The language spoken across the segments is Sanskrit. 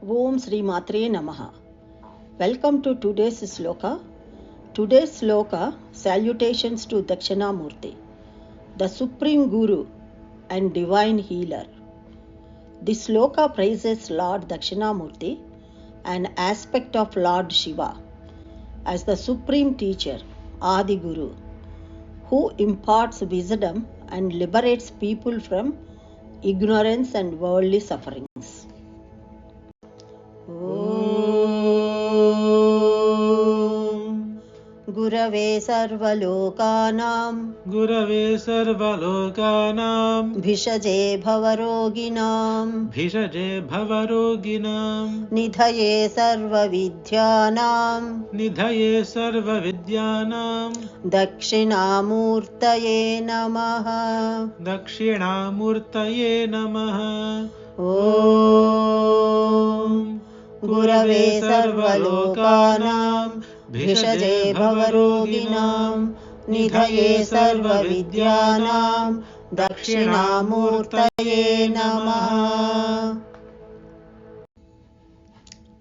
Om Sri Matre Namaha. Welcome to today's sloka. Today's sloka, salutations to Dakshinamurti, the Supreme Guru and Divine Healer. This sloka praises Lord Dakshinamurti, an aspect of Lord Shiva, as the Supreme Teacher, Adi Guru, who imparts wisdom and liberates people from ignorance and worldly sufferings. गुरवे सर्वलोकानां भिषजे भवरोगिणां निधये सर्वविद्यानां दक्षिणामूर्तये नमः। ॐ गुरवे सर्वलोकानां भिषजे भवरोगिणां निधये सर्वविद्यानां दक्षिणामूर्तये नमः।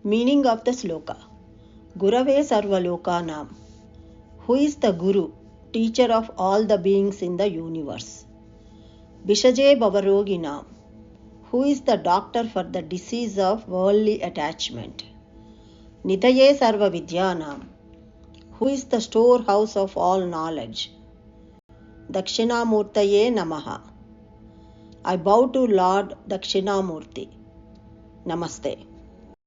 Meaning of the sloka. Gurave Sarvalokanam. Who is the Guru, teacher of all the beings in the universe? Bishaje Bhavaroginam. Who is the doctor for the disease of worldly attachment? Nidhaye Sarva Vidyanam. Who is the storehouse of all knowledge? Dakshinamurtaye Namaha. I bow to Lord Dakshinamurti. Namaste.